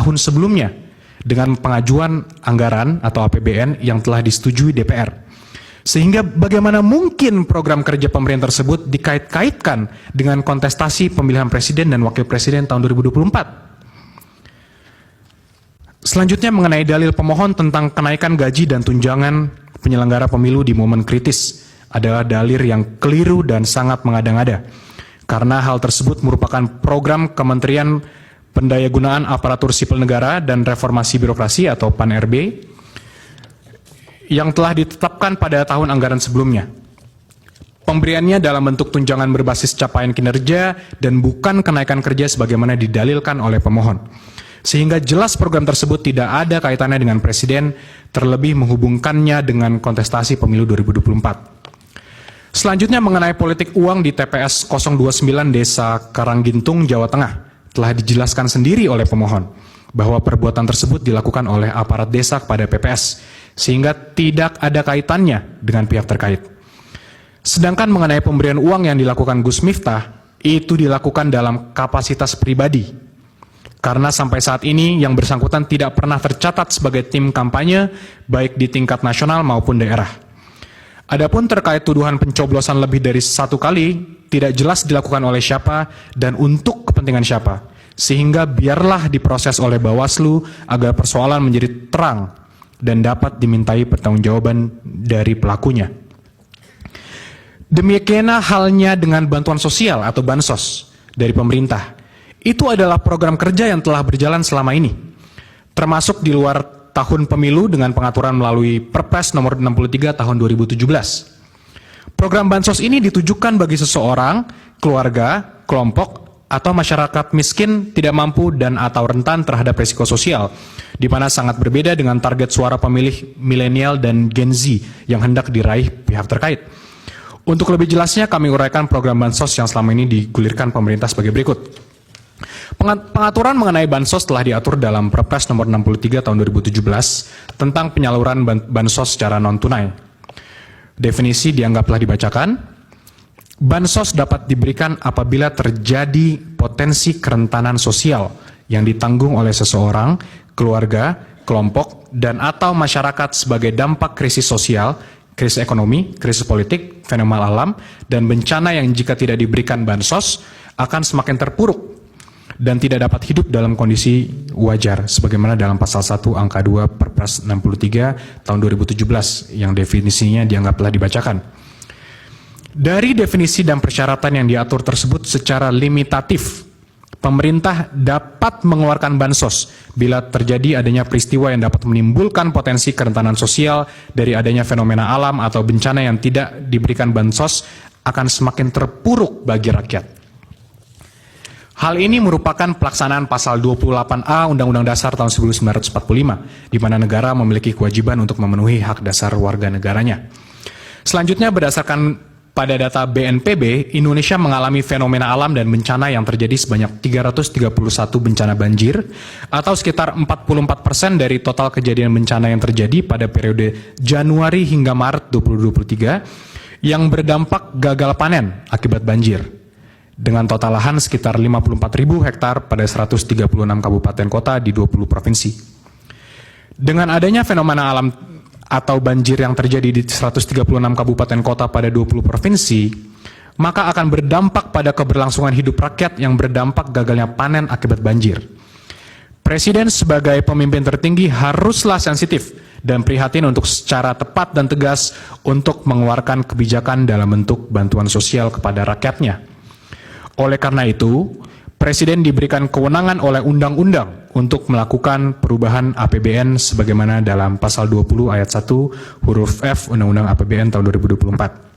tahun sebelumnya dengan pengajuan anggaran atau APBN yang telah disetujui DPR. Sehingga bagaimana mungkin program kerja pemerintah tersebut dikait-kaitkan dengan kontestasi pemilihan presiden dan wakil presiden tahun 2024. Selanjutnya mengenai dalil pemohon tentang kenaikan gaji dan tunjangan penyelenggara pemilu di momen kritis adalah dalil yang keliru dan sangat mengada-ngada. Karena hal tersebut merupakan program Kementerian Pendayagunaan Aparatur Sipil Negara dan Reformasi Birokrasi atau PAN-RB yang telah ditetapkan pada tahun anggaran sebelumnya. Pemberiannya dalam bentuk tunjangan berbasis capaian kinerja dan bukan kenaikan kerja sebagaimana didalilkan oleh pemohon. Sehingga jelas program tersebut tidak ada kaitannya dengan presiden, terlebih menghubungkannya dengan kontestasi pemilu 2024. Selanjutnya mengenai politik uang di TPS 029 Desa Karanggintung, Jawa Tengah, telah dijelaskan sendiri oleh pemohon bahwa perbuatan tersebut dilakukan oleh aparat desa kepada PPS, sehingga tidak ada kaitannya dengan pihak terkait. Sedangkan mengenai pemberian uang yang dilakukan Gus Miftah, itu dilakukan dalam kapasitas pribadi. Karena sampai saat ini yang bersangkutan tidak pernah tercatat sebagai tim kampanye, baik di tingkat nasional maupun daerah. Adapun terkait tuduhan pencoblosan lebih dari 1 kali, tidak jelas dilakukan oleh siapa dan untuk kepentingan siapa. Sehingga biarlah diproses oleh Bawaslu agar persoalan menjadi terang dan dapat dimintai pertanggungjawaban dari pelakunya. Demikian halnya dengan bantuan sosial atau bansos dari pemerintah. Itu adalah program kerja yang telah berjalan selama ini, termasuk di luar tahun pemilu dengan pengaturan melalui Perpres nomor 63 tahun 2017. Program bansos ini ditujukan bagi seseorang, keluarga, kelompok, atau masyarakat miskin, tidak mampu dan atau rentan terhadap risiko sosial, di mana sangat berbeda dengan target suara pemilih milenial dan Gen Z yang hendak diraih pihak terkait. Untuk lebih jelasnya kami uraikan program bansos yang selama ini digulirkan pemerintah sebagai berikut. Pengaturan mengenai bansos telah diatur dalam Perpres nomor 63 tahun 2017 tentang penyaluran bansos secara non-tunai. Definisi dianggaplah dibacakan. Bansos dapat diberikan apabila terjadi potensi kerentanan sosial yang ditanggung oleh seseorang, keluarga, kelompok, dan atau masyarakat sebagai dampak krisis sosial, krisis ekonomi, krisis politik, fenomena alam, dan bencana yang jika tidak diberikan bansos akan semakin terpuruk dan tidak dapat hidup dalam kondisi wajar sebagaimana dalam pasal 1 angka 2 Perpres 63 tahun 2017 yang definisinya dianggaplah dibacakan. Dari definisi dan persyaratan yang diatur tersebut secara limitatif, pemerintah dapat mengeluarkan bansos bila terjadi adanya peristiwa yang dapat menimbulkan potensi kerentanan sosial dari adanya fenomena alam atau bencana yang tidak diberikan bansos akan semakin terpuruk bagi rakyat. Hal ini merupakan pelaksanaan pasal 28A Undang-Undang Dasar tahun 1945, di mana negara memiliki kewajiban untuk memenuhi hak dasar warga negaranya. Selanjutnya berdasarkan pada data BNPB, Indonesia mengalami fenomena alam dan bencana yang terjadi sebanyak 331 bencana banjir, atau sekitar 44% dari total kejadian bencana yang terjadi pada periode Januari hingga Maret 2023, yang berdampak gagal panen akibat banjir. Dengan total lahan sekitar 54.000 hektar pada 136 kabupaten kota di 20 provinsi. Dengan adanya fenomena alam atau banjir yang terjadi di 136 kabupaten kota pada 20 provinsi, maka akan berdampak pada keberlangsungan hidup rakyat yang berdampak gagalnya panen akibat banjir. Presiden sebagai pemimpin tertinggi haruslah sensitif dan prihatin untuk secara tepat dan tegas untuk mengeluarkan kebijakan dalam bentuk bantuan sosial kepada rakyatnya. Oleh karena itu, Presiden diberikan kewenangan oleh undang-undang untuk melakukan perubahan APBN sebagaimana dalam pasal 20 ayat 1 huruf F Undang-Undang APBN tahun 2024.